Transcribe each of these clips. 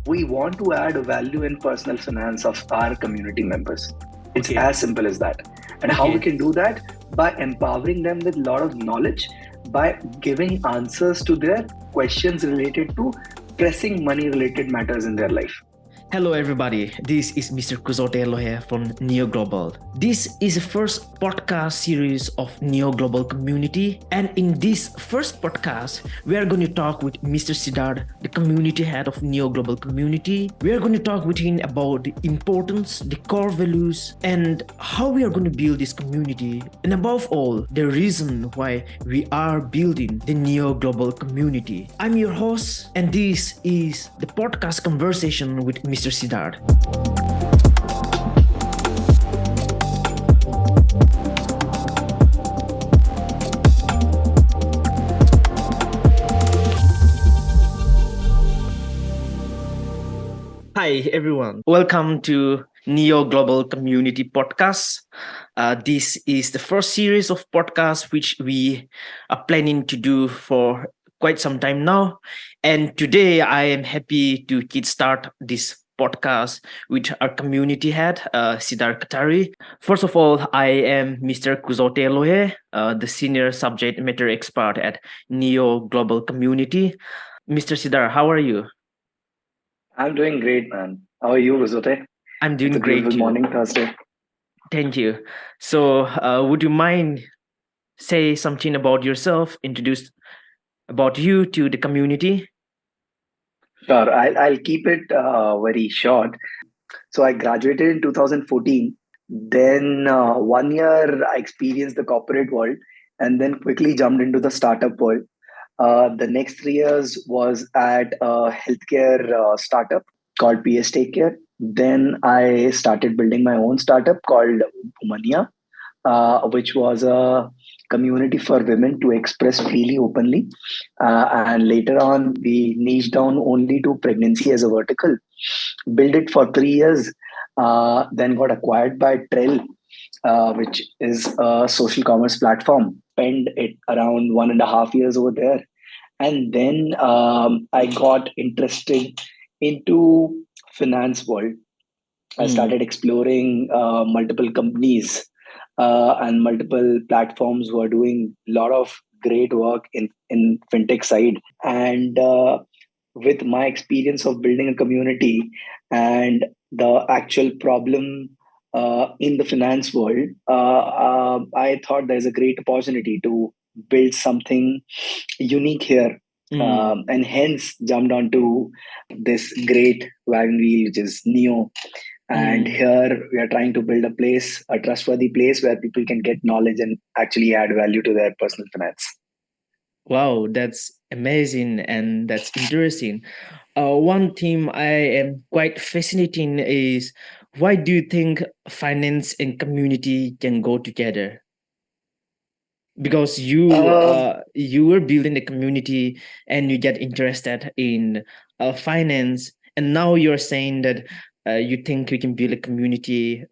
We want to add value in personal finance of our community members. It's Okay. as simple as that. And how we Okay. can do that? By empowering them with a lot of knowledge, by giving answers to their questions related to pressing money related matters in their life. Hello, everybody. This is Mr. Kuzotelo here from Niyo Global. This is the first podcast series of Niyo Global Community. And in this first podcast, we are going to talk with Mr. Siddharth, the community head of Niyo Global Community. We are going to talk with him about the importance, the core values, and how we are going to build this community. And above all, the reason why we are building the Niyo Global Community. I'm your host, and this is the podcast conversation with Mr. Siddharth. Hi, everyone. Welcome to Neo Global Community Podcast. This is the first series of podcasts which we are planning to do for quite some time now. And today I am happy to kickstart this podcast with our community head, Siddharth Kothari. First of all, I am Mr. Kuzote Lohe, the senior subject matter expert at Neo Global Community. Mr. Siddharth, how are you? I'm doing great, man. How are you, Vizote? I'm It's doing a great beautiful too. morning, Thursday. Thank you. So, would you mind say something about yourself, introduce about you to the community? Sure, I'll keep it very short. So I graduated in 2014. Then 1 year I experienced the corporate world and then quickly jumped into the startup world. The next 3 years was at a healthcare startup called PS Take Care. Then I started building my own startup called Umania, which was a community for women to express freely, openly. And later on, we niched down only to pregnancy as a vertical. Built it for 3 years, then got acquired by Trell, which is a social commerce platform. Spent it around 1.5 years over there, and then I got interested into finance world. I Mm, started exploring multiple companies and multiple platforms who are doing a lot of great work in fintech side. And with my experience of building a community and the actual problem in the finance world, I thought there's a great opportunity to build something unique here. mm. And hence jumped onto this great wagon wheel, which is Neo. And Mm. here we are trying to build a place, a trustworthy place where people can get knowledge and actually add value to their personal finance. Wow, that's amazing and that's interesting. One thing I am quite fascinating is why do you think finance and community can go together? Because Um, you were building a community and you get interested in finance, and now you're saying that you think we can build a community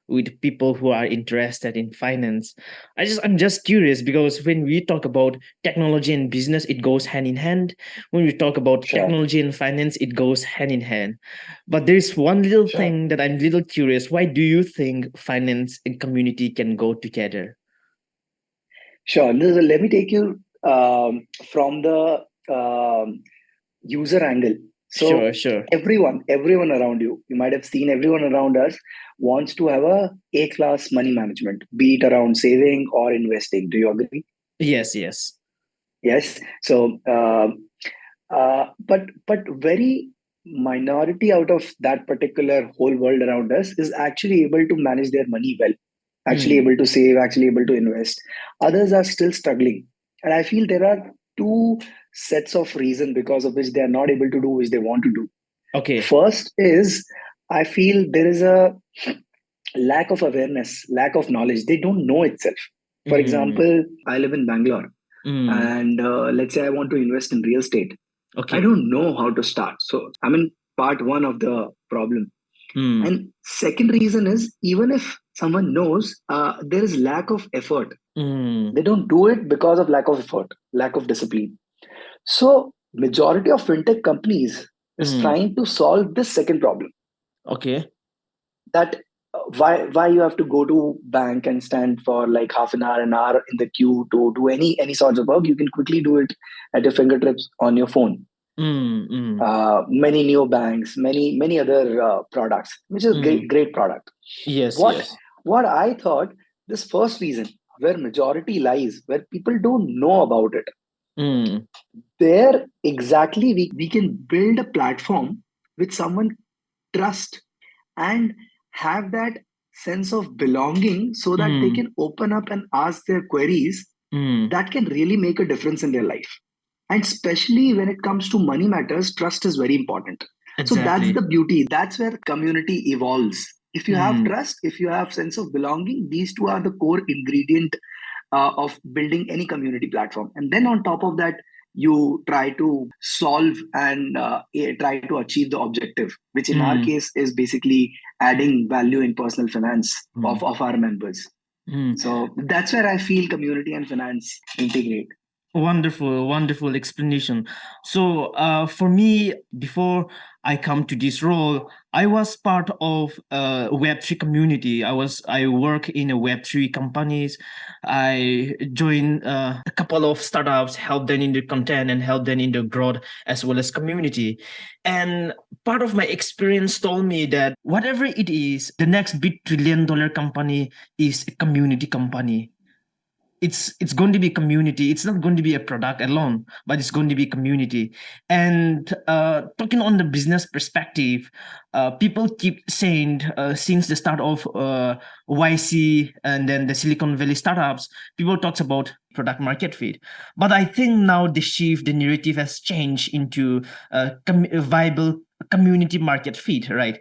with people who are interested in finance. I'm just curious because when we talk about technology and business, it goes hand in hand. When we talk about sure, technology and finance, it goes hand in hand. But there's one little sure. thing that I'm little curious. Why do you think finance and community can go together? Sure. So let me take you from the user angle. Sure, So sure. everyone around you, you might have seen everyone around us wants to have a class money management, be it around saving or investing. Do you agree? Yes, yes. Yes. So, but very minority out of that particular whole world around us is actually able to manage their money well, actually Mm. able to save, actually able to invest. Others are still struggling, and I feel there are two sets of reason because of which they are not able to do which they want to do. Okay. First is I feel there is a lack of awareness, lack of knowledge. They don't know itself. For Mm. example, I live in Bangalore, Mm. and let's say I want to invest in real estate. I Okay. don't know how to start. So I'm in part one of the problem. Mm. And second reason is even if someone knows, there is lack of effort. Mm. They don't do it because of lack of effort, lack of discipline. So majority of fintech companies, is Mm. trying to solve this second problem, Okay. that why you have to go to bank and stand for like half an hour in the queue to do any sorts of work. You can quickly do it at your fingertips on your phone. Mm. Mm. Many new banks, many other products, which is Mm. great product. Yes, What yes. what I thought, this first reason where majority lies, where people don't know about it, Mm. there exactly we can build a platform which someone trust and have that sense of belonging, so that they Mm. can open up and ask their queries, Mm. that can really make a difference in their life. And especially when it comes to money matters, trust is very important. So that's Exactly. the beauty, that's where community evolves. If you have Mm. trust, if you have sense of belonging, these two are the core ingredient of building any community platform. And then on top of that, you try to solve and try to achieve the objective, which in our Mm. case is basically adding value in personal finance Mm. of our members. Mm. So that's where I feel community and finance integrate. Wonderful, wonderful explanation. So, for me, before I come to this role, I was part of a Web3 community. I work in a Web3 companies. I joined a couple of startups, help them in the content and help them in the growth as well as community. And part of my experience told me that whatever it is, the next big $1 trillion company is a community company. It's going to be community. It's not going to be a product alone, but it's going to be community. And talking on the business perspective, people keep saying since the start of YC and then the Silicon Valley startups, people talks about product market fit. But I think now the shift, the narrative has changed into a viable community market fit, right?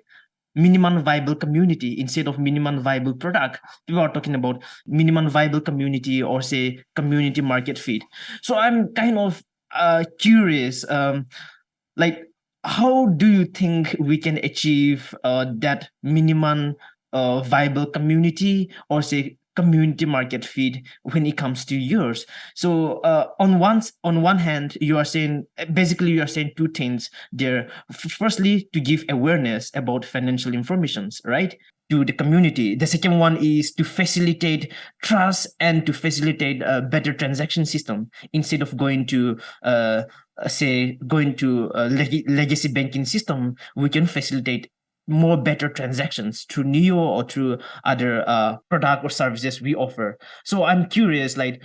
Minimum viable community instead of minimum viable product. People are talking about minimum viable community or say community market fit. So I'm kind of curious, like how do you think we can achieve that minimum viable community or say community market fit when it comes to yours? So on one hand you are saying, basically you are saying two things there. Firstly, to give awareness about financial informations, right, to the community. The second one is to facilitate trust and to facilitate a better transaction system instead of going to say going to a legacy banking system. We can facilitate more better transactions through Neo or through other product or services we offer. So I'm curious, like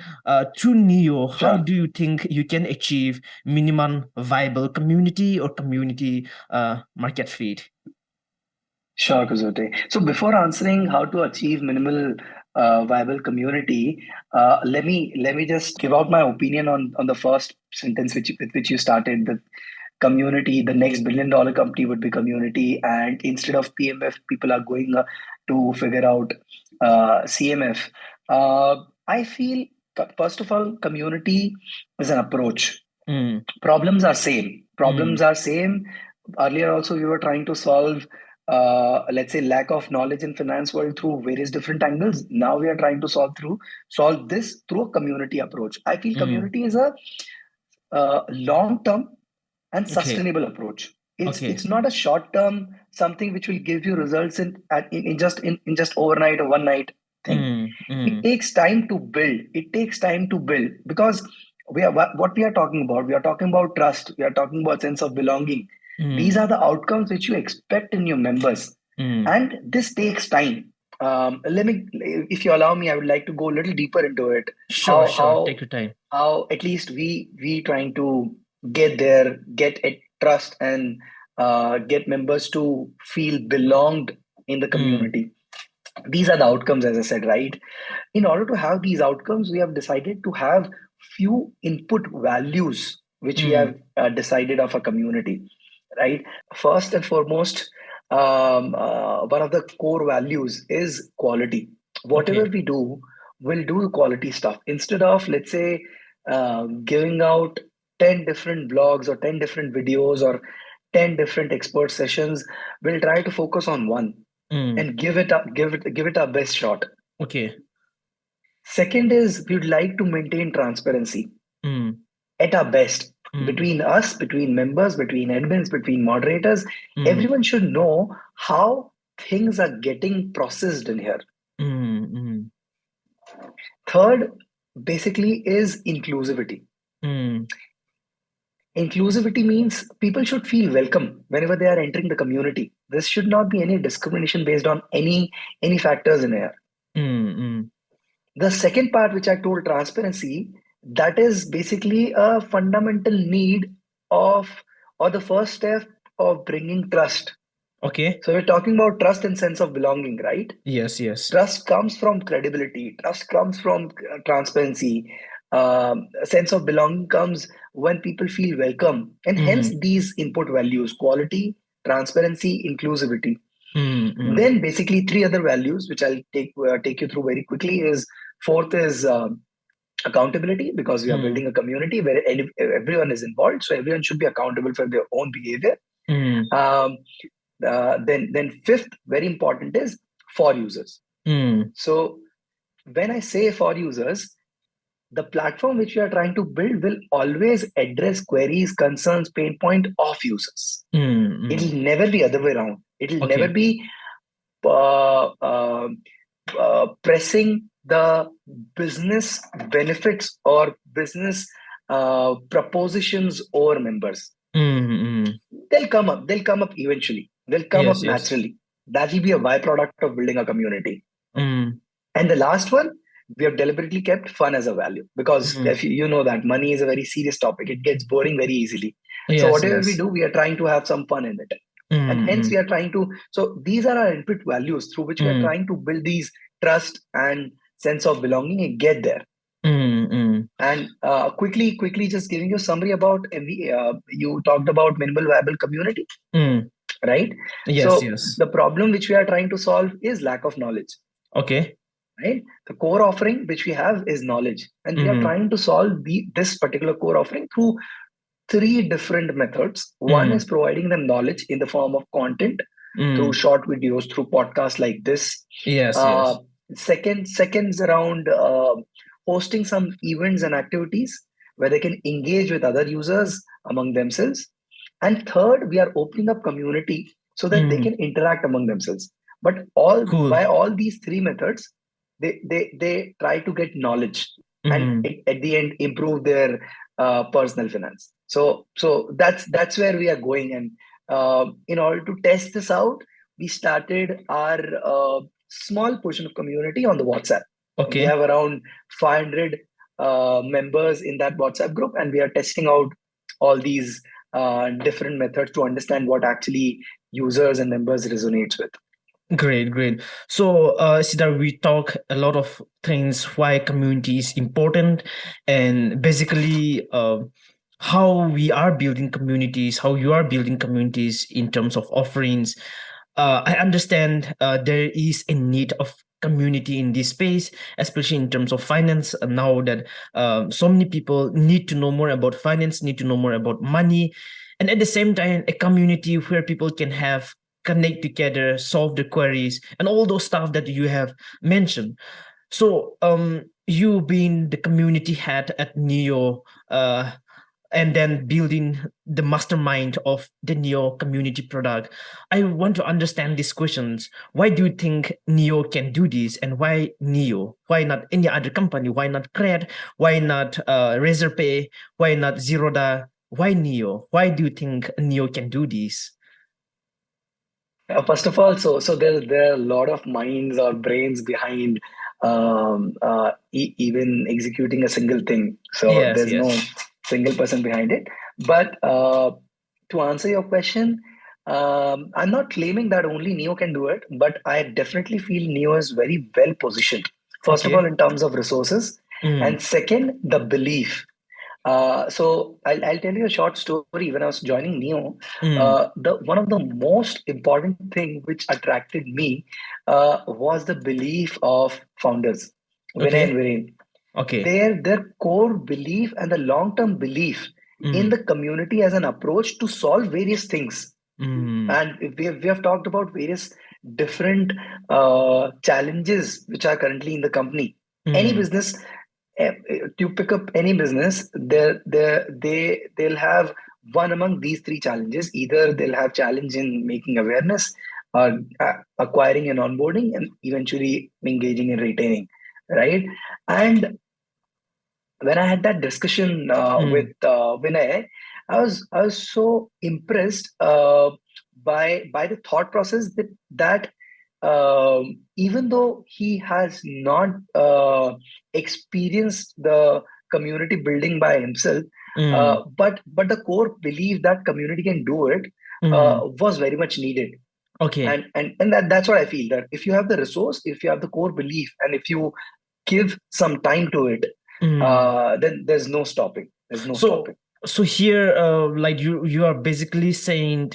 through Neo, how Sure. do you think you can achieve minimum viable community or community market fit? Sure, Kuzote. So before answering how to achieve minimal viable community, let me just give out my opinion on the first sentence with which you started. The community, the next $1 billion company would be community, and instead of PMF, people are going to figure out CMF. I feel first of all, community is an approach. Mm. Problems are same. Mm. Problems are same. Earlier also we were trying to solve let's say lack of knowledge in finance world through various different angles. Now we are trying to solve this through a community approach. I feel Mm. community is a long term and Okay. sustainable approach. It's Okay. not a short term something which will give you results in just overnight or one night thing. Mm. It Mm. takes time to build. It takes time to build, because what we are talking about, we are talking about trust, we are talking about sense of belonging. These Mm. are the outcomes which you expect in your members, Mm. and this takes time. Let me, if you allow me, I would like to go a little deeper into it. Sure, how sure. how Take your time. how at least we trying to get there, get a trust, and get members to feel belonged in the Mm. community. These are the outcomes, as I said, right? In order to have these outcomes, we have decided to have few input values which we Mm. have decided of a community, right? First and foremost, one of the core values is quality. Whatever Okay. we do, we'll do quality stuff instead of, let's say, giving out 10 different blogs or 10 different videos or 10 different expert sessions. We'll try to focus on one Mm. and give it our best shot. Okay. Second is, we'd like to maintain transparency Mm. at our best. Mm. between us, between members, between admins, between moderators. Mm. Everyone should know how things are getting processed in here. Mm. Mm. Third, basically, is inclusivity. Mm. Inclusivity means people should feel welcome whenever they are entering the community. There should not be any discrimination based on any factors in here. Mm. Mm. The second part, which I told, transparency, that is basically a fundamental need of, or the first step of bringing trust. Okay. So we're talking about trust and sense of belonging, right? Yes, yes. Trust comes from credibility. Trust comes from transparency. A sense of belonging comes when people feel welcome, and hence Mm. these input values: quality, transparency, inclusivity. Mm. Mm. Then basically three other values, which I'll take you through very quickly. Is fourth is accountability, because we are Mm. building a community where everyone is involved, so everyone should be accountable for their own behavior. Mm. Um, then fifth, very important, is for users. Mm. So when I say for users, the platform which we are trying to build will always address queries, concerns, pain point of users. Mm. It'll Mm. never be other way around. It'll never Okay. be uh, uh, pressing the business benefits or business propositions over members. Mm. Mm. They'll come up. They'll come up eventually. They'll come up Yes, yes. naturally. That will be a byproduct of building a community. Mm. And the last one, we have deliberately kept fun as a value, because Mm. if you know that money is a very serious topic, it gets boring very easily. So Yes, whatever we yes. do, we are trying to have some fun in it. And Mm. hence we Mm. are trying to, so these are our input values through which we are Mm. trying to build these trust and sense of belonging and get there. Mm. Mm. And quickly, just giving you a summary about you talked about minimal viable community, Mm. right? Yes, So yes. the problem which we are trying to solve is lack of knowledge, Okay. right? The core offering which we have is knowledge, and we are Mm. trying to solve this particular core offering through three different methods. One is Mm. providing them knowledge in the form of content through Mm. short videos, through podcasts like this. Yes, Uh, yes. seconds around hosting some events and activities where they can engage with other users among themselves. And third, we are opening up community so that they Mm. can interact among themselves. But all Cool. by all these three methods, they try to get knowledge, and Mm. at the end improve their personal finance. So that's where we are going. And in order to test this out, we started our small portion of community on the WhatsApp. We Okay. have around 500 members in that WhatsApp group, and we are testing out all these different methods to understand what actually users and members resonates with. Great, great. So, Siddharth, we talk a lot of things why community is important, and basically, how we are building communities, how you are building communities in terms of offerings. I understand there is a need of community in this space, especially in terms of finance. Now that so many people need to know more about finance, need to know more about money, and at the same time, a community where people can have connect together, solve the queries, and all those stuff that you have mentioned. So, you being the community head at Neo, and then building the mastermind of the Neo community product, I want to understand these questions. Why do you think Neo can do this, and why Neo? Why not any other company? Why not Cred? Why not Razorpay? Why not Zeroda? Why Neo? Why do you think Neo can do this? First of all, so there are a lot of minds or brains behind even executing a single thing. So Yes, there's no yes. single person behind it. But to answer your question, I'm not claiming that only Neo can do it, but I definitely feel Neo is very well positioned. First of all, Okay. in terms of resources, Mm. and second, the belief. So I'll tell you a short story. When I was joining Neo, Mm. the one of the most important thing which attracted me was the belief of founders, Vinay and Okay. Viren. Okay. Their core belief and the long term belief in Mm. the community as an approach to solve various things. Mm. And we have talked about various different challenges which are currently in the company. Any Mm. business, to pick up any business, they'll have one among these three challenges. Either they'll have challenge in making awareness, or acquiring and onboarding, and eventually engaging and retaining, right? And when I had that discussion with Vinay, I was so impressed by the thought process that even though he has not experienced the community building by himself, but the core belief that community can do it was very much needed. Okay. And that's what I feel, that if you have the resource, if you have the core belief, and if you give some time to it, then there's no stopping. There's no So stopping. so here, like you are basically saying,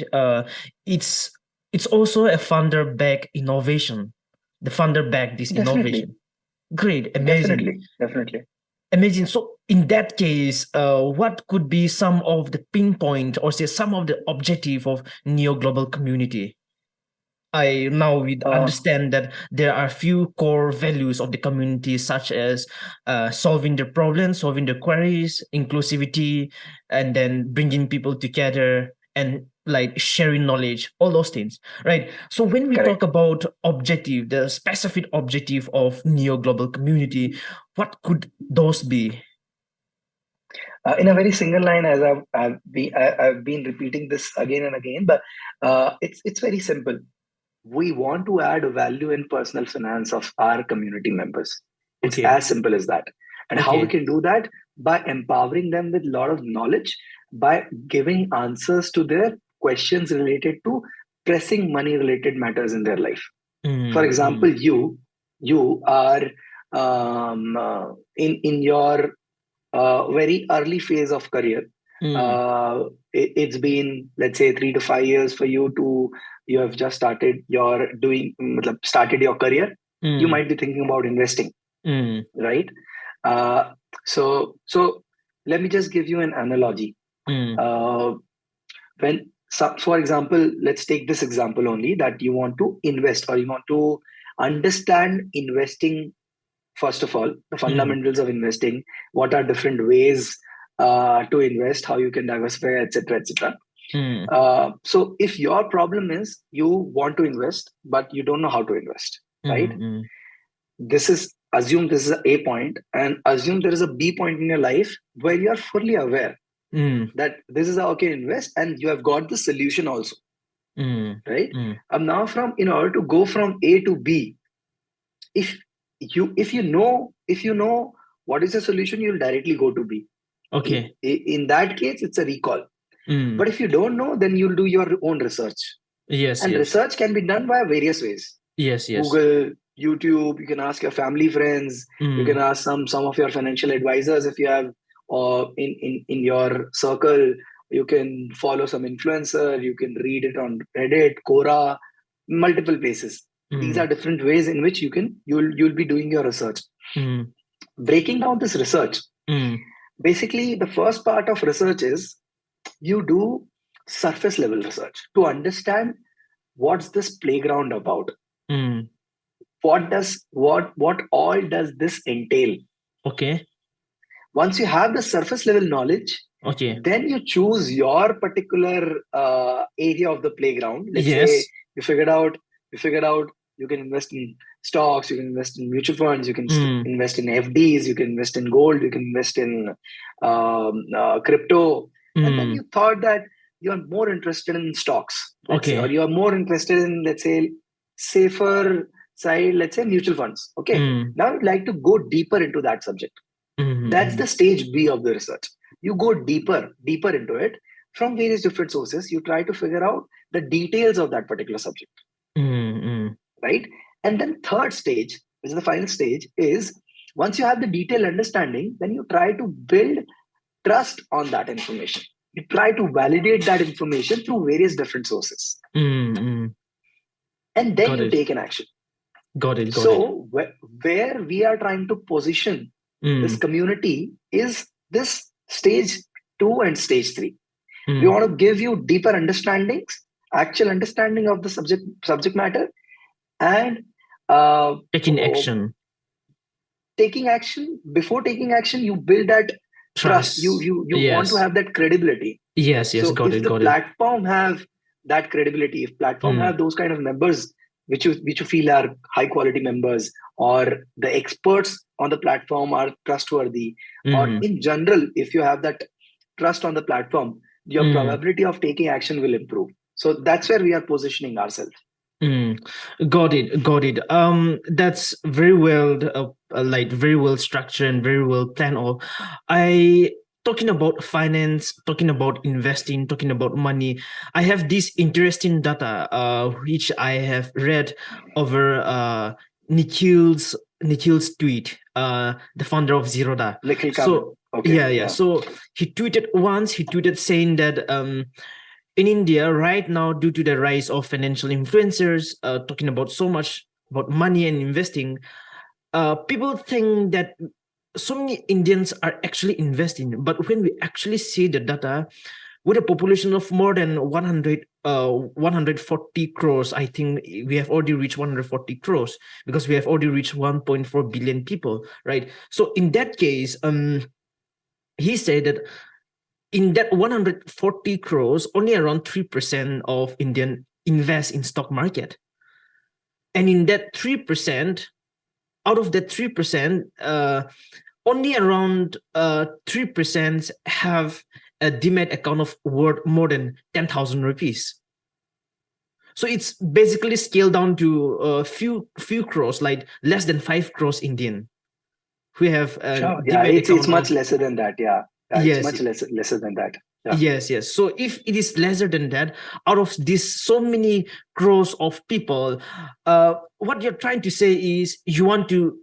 it's it's also a funder back innovation. The funder back this Definitely, innovation. Great, amazing. definitely. Amazing. So in that case, what could be some of the pinpoint, or say some of the objective of Neo Global Community? I now we Uh, understand that there are few core values of the community, such as solving the problems, solving the queries, inclusivity, and then bringing people together and like sharing knowledge, all those things, right? So when we talk Correct. about objective, the specific objective of Neo Global Community, what could those be? In a very single line, as I've been repeating this again and again, but it's very simple. We want to add value in personal finance of our community members. It's Okay. as simple as that. And how we Okay. can do that? By empowering them with a lot of knowledge, by giving answers to their questions related to pressing money related matters in their life. For Mm, example, mm, you are in your very early phase of career. mm, It's been, let's say, 3 to 5 years for you to, you have just started your started your career. You mm, might be thinking about investing, mm, right? Uh, so let me just give you an analogy. mm, Uh, for example, let's take this example only, that you want to invest, or you want to understand investing. First of all, the mm, fundamentals of investing, what are different ways to invest, how you can diversify, etc., etc. mm, So if your problem is you want to invest but you don't know how to invest, right? mm, This is, assume this is a A point, and assume there is a B point in your life where you are fully aware mm, that this is how you can invest, and you have got the solution also, mm, right? mm. Now, from in order to go from A to B, if if you know what is the solution, you'll directly go to B. Okay. In that case, it's a recall. Mm. But if you don't know, then you'll do your own research. Yes, And yes. research can be done by various ways. Yes, yes. Google, YouTube, you can ask your family friends, you can Mm, ask some of your financial advisors if you have, or in your circle, you can follow some influencer, you can read it on Reddit, Quora, multiple places. These mm, are different ways in which you'll be doing your research. mm, Breaking down this research, mm. basically the first part of research is you do surface level research to understand what's this playground about, Mm. what all does this entail. Okay. Once you have the surface level knowledge, Okay. then you choose your particular area of the playground. Let's say Yes. you figured out you can invest in stocks, you can invest in mutual funds, you can Mm. invest in FDs, you can invest in gold, you can invest in crypto. And then Mm. you thought that you're more interested in stocks, let's say, or Okay. you're more interested in, let's say, safer side, let's say mutual funds. Okay. Mm. Now you'd like to go deeper into that subject. That's Mm. the stage B of the research. You go deeper into it from various different sources. You try to figure out the details of that particular subject, Mm. Mm. right? And then third stage, which is the final stage, is once you have the detailed understanding, then you try to build trust on that information. You try to validate that information through various different sources, Mm. Mm. and then Got you it. take an action. Got it. Got it. So where we are trying to position this Mm. community is this stage 2 and stage 3. We Mm. want to give you deeper understandings, actual understanding of the subject matter, and uh, Taking action. taking action, before taking action, you build that trust. You Trust. you you want to Yes. have that credibility. Yes, yes, So got if it, the got it. platform have that credibility, if platform have Mm, those kind of members which you feel are high quality members, or the experts on the platform are trustworthy, or mm, in general, if you have that trust on the platform, your mm. probability of taking action will improve. So that's where we are positioning ourselves. Mm, got it, got it. That's very well, like very well structured and very well planned. All, I talking about finance, talking about investing, talking about money. I have this interesting data, which I have read over Nikhil's tweet, the founder of Zerodha. Nikhil Kaman. So Okay. yeah, yeah. Yeah. So he tweeted once. He tweeted saying that in India right now, due to the rise of financial influencers, talking about so much about money and investing, people think that so many Indians are actually investing. But when we actually see the data, with a population of more than 140 crores, I think we have already reached 140 crores because we have already reached 1.4 billion people, right? So in that case, he said that in that 140 crores, only around 3% of Indian invest in stock market. And in that 3%, out of that 3%, only around 3% have a demat account of worth more than 10,000 rupees. So it's basically scaled down to a few crores, like less than 5 crores Indian who have a Sure. Yeah. demat It's account much of. lesser than that. Yeah. Yeah. It's Yes. much lesser than that. Yeah. Yes, yes. So if it is lesser than that, out of this so many crores of people, what you're trying to say is you want to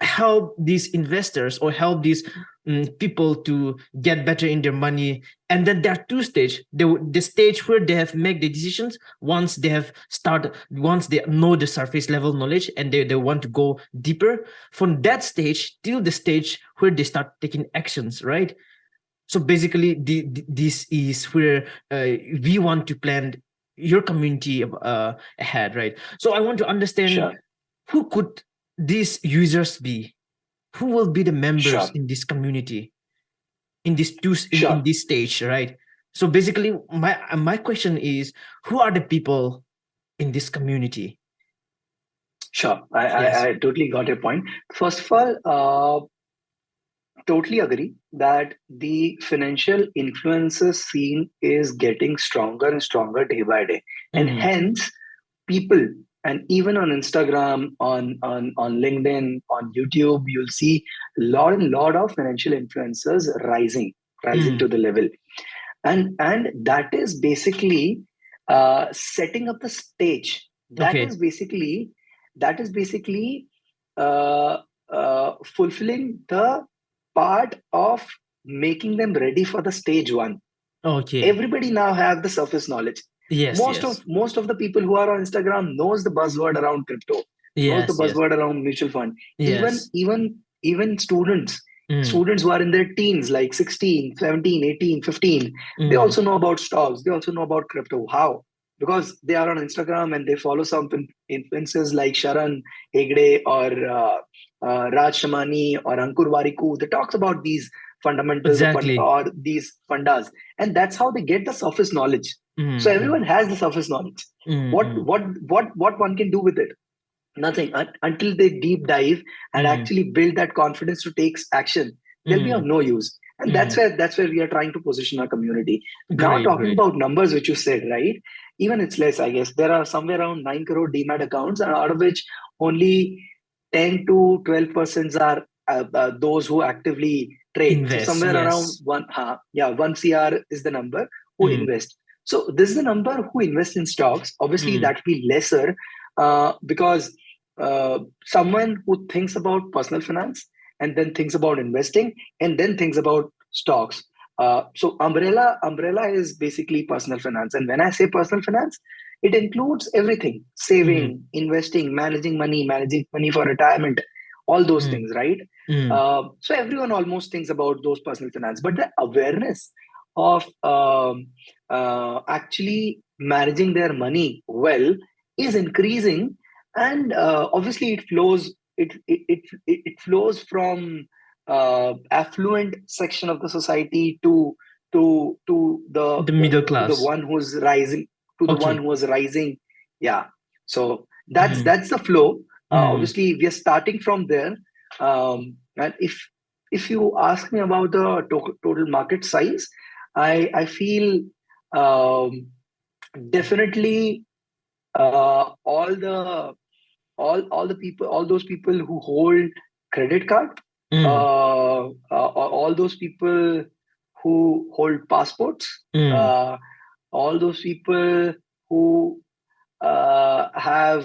help these investors or help these people to get better in their money. And then there are two stage. The stage where they have made the decisions, once they have started, once they know the surface level knowledge and they want to go deeper, from that stage till the stage where they start taking actions, right? So basically this is where we want to plan your community ahead, right? So I want to understand, Sure. who could these users be, who will be the members Sure. in this community, in this two in Sure. this stage, right? So basically my question is, who are the people in this community? Sure. I, Yes. I, I totally got your point. First of all, totally agree that the financial influencer scene is getting stronger and stronger day by day. And Mm, hence, people, and even on Instagram, on LinkedIn, on YouTube, you'll see a lot and lot of financial influencers rising to mm, the level. And that is basically setting up the stage. That is okay. basically that is basically fulfilling the part of making them ready for the stage one. Okay. Everybody now have the surface knowledge. Yes, most yes. of most of the people who are on Instagram knows the buzzword around crypto, knows the Yes, yes. buzzword around mutual fund. even Yes. even even Mm, students who are in their teens, like 16, 17, 18, 15, they mm, also know about stocks, they also know about crypto. How? Because they are on Instagram and they follow some influencers like Sharan Hegde, or Raj Shamani, or Ankur Wariku. They talks about these fundamentals of exactly. or these fundas, and that's how they get the surface knowledge. So Mm, mm, everyone has the surface knowledge. mm, what mm, what what one can do with it? Nothing. Until they deep dive and mm, actually build that confidence to take action, they'll be of mm, no use. And that's mm. where we are trying to position our community. Now, Great, talking great. about numbers, which you said, right? Even it's less, I guess. There are somewhere around 9 crore demat accounts, and out of which only 10 to 12% are those who actively trade. So Invest, somewhere around yes. yeah, 1 CR is the number who Mm, invest. So this is the number who invest in stocks. Obviously, mm, that will be lesser, because someone who thinks about personal finance, and then thinks about investing, and then thinks about stocks. So umbrella is basically personal finance. And when I say personal finance, it includes everything: mm, saving, investing, managing money for retirement, all those mm, things, right? mm, So everyone almost thinks about those personal finance, but the awareness of actually managing their money well is increasing. And obviously it flows it flows from affluent section of the society to The middle the class. one who's rising, to the one Okay. who was rising. Yeah. So Mm, that's the flow. mm, Obviously, we are starting from there. And if you ask me about the total market size, I feel um, definitely all the people, all those people who hold credit card, mm, all those people who hold passports, mm, uh, all those people who have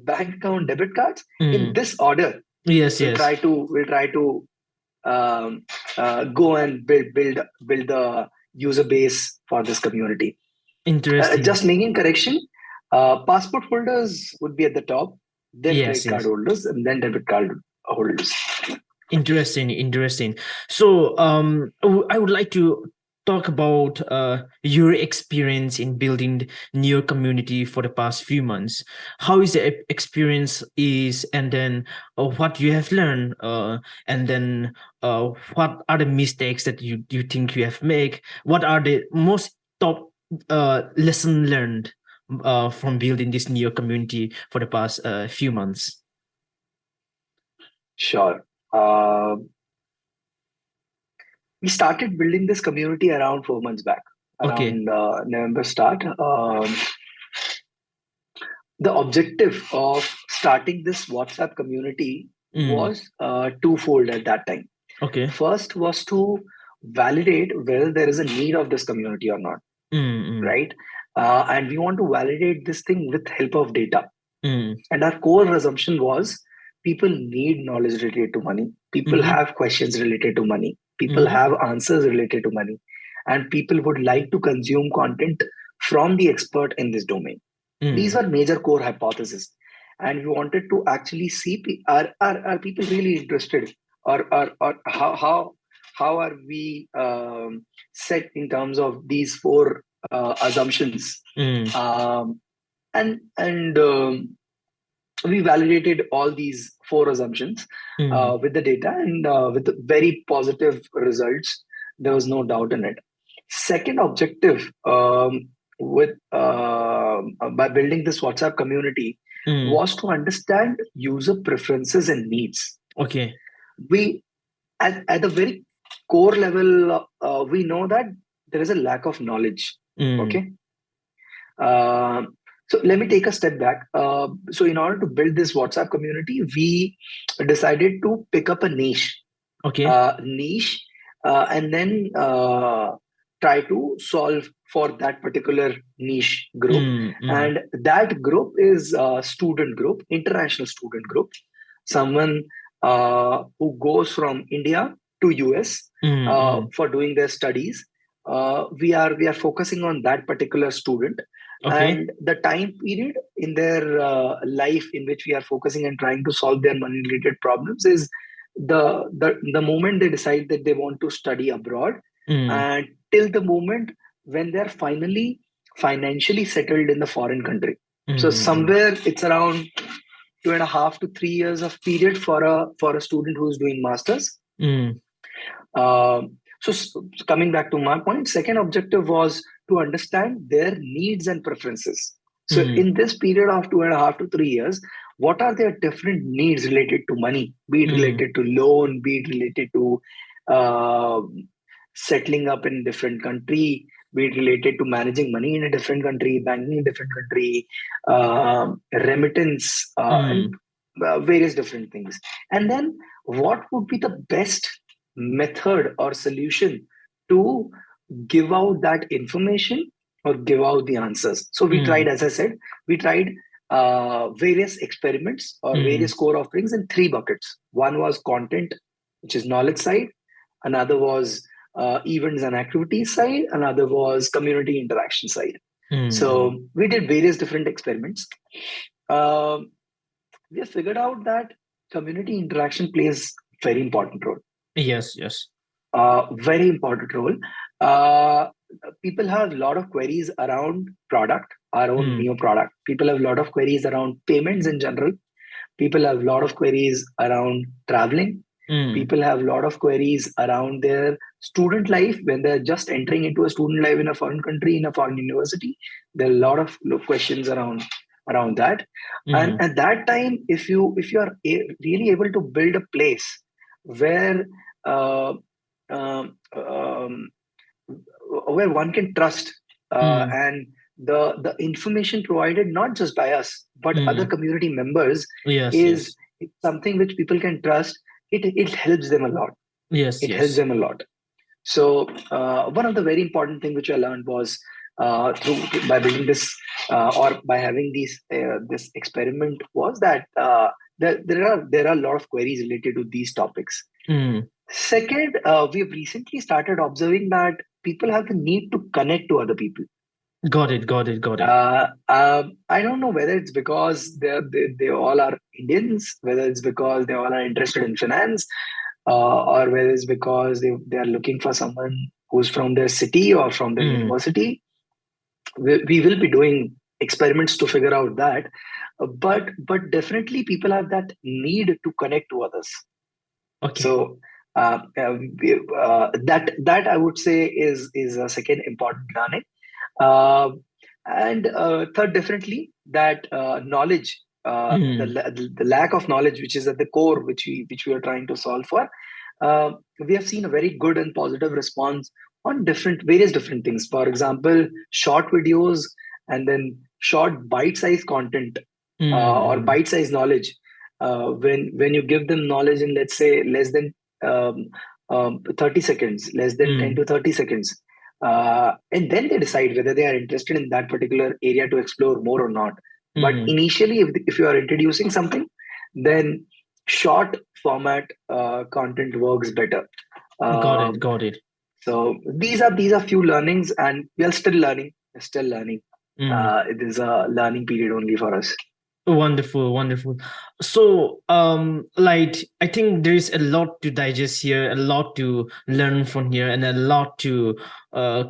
bank account debit cards, in mm. this order Yes, we'll yes. try to um, go and build the user base for this community. Interesting. Just making correction, passport holders would be at the top, then Yes, credit card yes. holders, and then debit card holders. Interesting, interesting. So, I would like to talk about your experience in building Neo community for the past few months. How is the experience is, and then what you have learned, and then what are the mistakes that you think you have made? What are the most top lesson learned from building this Neo community for the past few months? Sure. We started building this community around 4 months back, Okay. around November start. The objective of starting this WhatsApp community Mm, was twofold at that time. okay. First was to validate whether there is a need of this community or not, Mm, right? And we want to validate this thing with help of data. mm, And our core assumption was people need knowledge related to money. People mm, have questions related to money. People mm, have answers related to money. And people would like to consume content from the expert in this domain. These mm, were major core hypotheses. And we wanted to actually see are people really interested, or how are we set in terms of these four assumptions. mm, um, and we validated all these four assumptions mm. with the data, and with the very positive results. There was no doubt in it. Second objective, with by building this WhatsApp community, Mm. was to understand user preferences and needs. Okay. We at a very core level, we know that there is a lack of knowledge. Mm. Okay. So let me take a step back. So in order to build this WhatsApp community, we decided to pick up a Okay. niche, and then try to solve for that particular niche group. Mm, mm, And that group is a student group, international student group, someone who goes from India to US mm, mm. for doing their studies. We are focusing on that particular student, Okay. and the time period in their life in which we are focusing and trying to solve their money related problems is the moment they decide that they want to study abroad, Mm, and till the moment when they're finally financially settled in the foreign country. So mm, somewhere it's around 2.5 to 3 years of period for a student who's doing masters. mm, So coming back to my point, second objective was to understand their needs and preferences. So mm, in this period of 2.5 to 3 years, what are their different needs related to money, be it mm, related to loan, be it related to uh, settling up in a different country, be it related to managing money in a different country, banking in a different country, remittance, and mm, various different things. And then what would be the best method or solution to give out that information or give out the answers. So we mm, tried, as I said, we tried various experiments or mm, various core offerings in three buckets. One was content, which is knowledge side. Another was events and activities side. Another was community interaction side. mm. So we did various different experiments. Um, we have figured out that community interaction plays very important role. Yes, yes. Very important role. Uh, People have a lot of queries around product, our own Mm, new product. People have a lot of queries around payments in general. People have a lot of queries around traveling. People have a lot of queries around their student life when they're just entering into a student life in a foreign country, in a foreign university. There are a lot of questions around that. And at that time, if you are really able to build a place where uh, um, um, where one can trust, and the information provided not just by us but other community members Yes, is yes. something which people can trust. It helps them a lot. Yes, It helps yes. them a lot. So one of the very important thing which I learned was through by building this or by having this experiment was that there are a lot of queries related to these topics. Mm. Second, we've recently started observing that people have the need to connect to other people. Got it, got it, got it. I don't know whether it's because they all are Indians, whether it's because they all are interested in finance, or whether it's because they are looking for someone who's from their city or from their Mm. university. We will be doing experiments to figure out that, but definitely people have that need to connect to others. Okay. So that I would say is a second important learning. Uh, and third, definitely that knowledge, Mm. the lack of knowledge, which is at the core, which we are trying to solve for. We have seen a very good and positive response on various different things. For example, short videos and then short bite-sized content or Mm. bite-sized knowledge. When you give them knowledge in, let's say, less than 30 seconds, less than 10 Mm. to 30 seconds, and then they decide whether they are interested in that particular area to explore more or not. But Mm. initially, if you are introducing something, then short format content works better. Got it, Um, got it. so these are few learnings, and we are still learning. We're still learning. Mm. It is a learning period only for us. Wonderful, wonderful. So, like, I think there is a lot to digest here, a lot to learn from here, and a lot to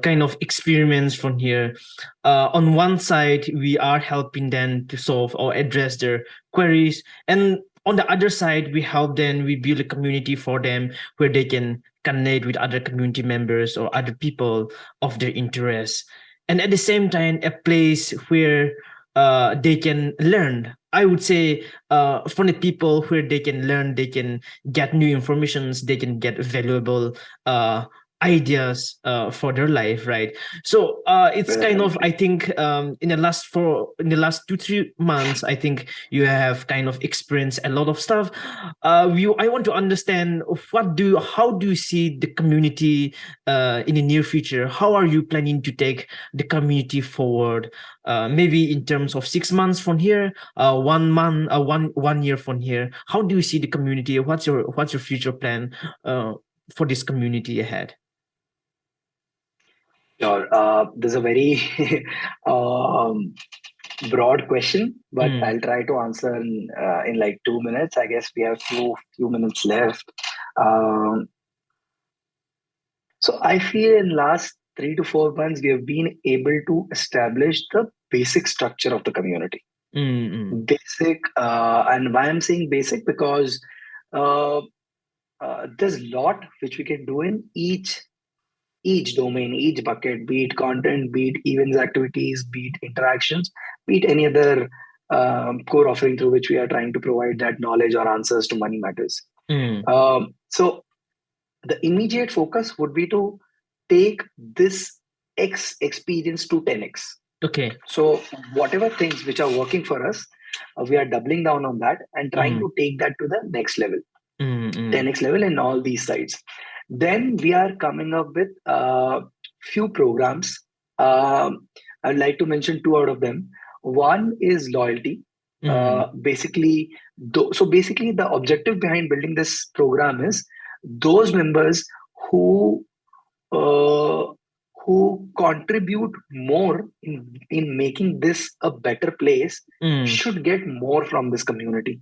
kind of experiments from here. On one side, we are helping them to solve or address their queries, and on the other side, we help them, we build a community for them where they can connect with other community members or other people of their interests. And at the same time, a place where they can learn. I would say from the people where they can learn, they can get new informations, they can get valuable ideas for their life, right? So it's kind of, I Definitely. think, in the last 2 3 months, I think you have kind of experienced a lot of stuff. I want to understand how do you see the community in the near future? How are you planning to take the community forward? Maybe in terms of 6 months from here, 1 month, 1 year from here. How do you see the community? What's your future plan for this community ahead? Sure. There's a very um, broad question, but Mm, I'll try to answer in like 2 minutes. I guess we have few minutes left. Um, so I feel in last 3 to 4 months we have been able to establish the basic structure of the community. mm, mm, Basic, and why I'm saying basic because uh, there's a lot which we can do in each domain, each bucket, be it content, be it events, activities, be it interactions, be it any other core offering through which we are trying to provide that knowledge or answers to money matters. mm. So the immediate focus would be to take this X experience to 10x. Okay. So whatever things which are working for us, we are doubling down on that and trying Mm, to take that to the next level. mm, mm, 10x level in all these sites. Then we are coming up with few programs. I'd like to mention two out of them. One is loyalty. mm, Basically, the objective behind building this program is those members who uh, who contribute more in making this a better place mm. should get more from this community.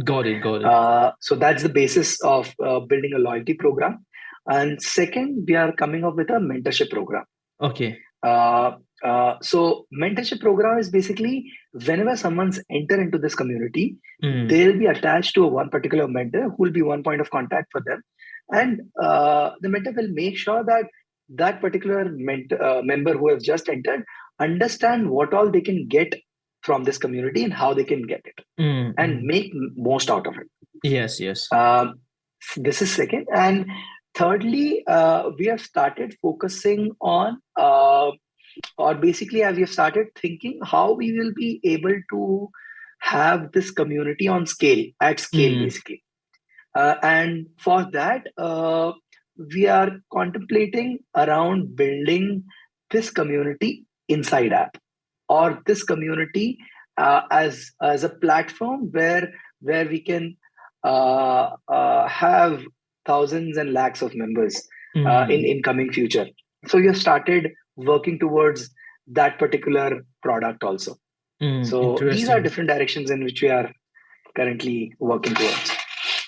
Got it, got it. So that's the basis of building a loyalty program. And second, we are coming up with a mentorship program. Okay. So mentorship program is basically whenever someone's enter into this community, Mm. they'll be attached to a one particular mentor who will be one point of contact for them, and the mentor will make sure that that particular member who has just entered understand what all they can get from this community and how they can get it and make most out of it. Yes. Um, this is second. And thirdly, we have started focusing on, or basically, we have started thinking how we will be able to have this community on scale, at scale, basically. And for that, we are contemplating around building this community inside app, or this community as a platform where we can have thousands and lakhs of members in coming future. So you have started working towards that particular product also. So these are Interesting. different directions in which we are currently working towards.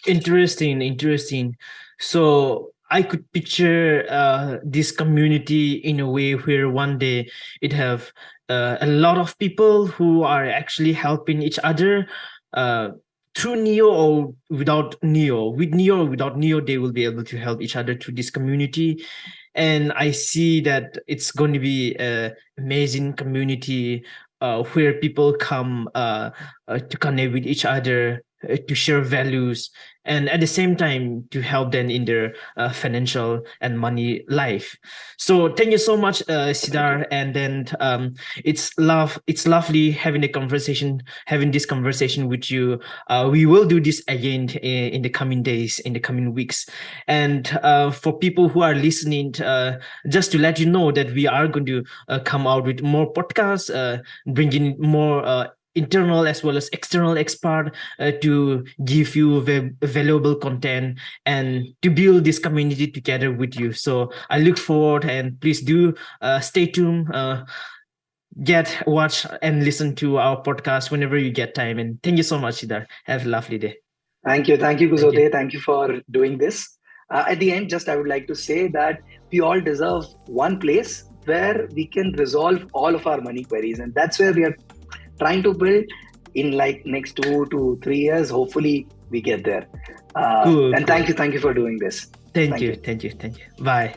Interesting. So I could picture this community in a way where one day it have a lot of people who are actually helping each other uh, through Neo or without Neo. With Neo or without Neo, they will be able to help each other through this community. And I see that it's going to be an amazing community where people come to connect with each other, to share values, and at the same time to help them in their financial and money life. So thank you so much, Siddharth. And then it's lovely having this conversation with you. We will do this again in the coming days, in the coming weeks. And for people who are listening, just to let you know that we are going to come out with more podcasts, bringing more internal as well as external expert to give you valuable content and to build this community together with you. So I look forward, and please do stay tuned, watch and listen to our podcast whenever you get time. And thank you so much, Siddharth. Have a lovely day. Thank you, Thank you. Kuzote. Thank you for doing this. At the end, just I would like to say that we all deserve one place where we can resolve all of our money queries, and that's where we are trying to build in like next 2 to 3 years. Hopefully, we get there. Cool. And thank you for doing this. Thank you. Bye.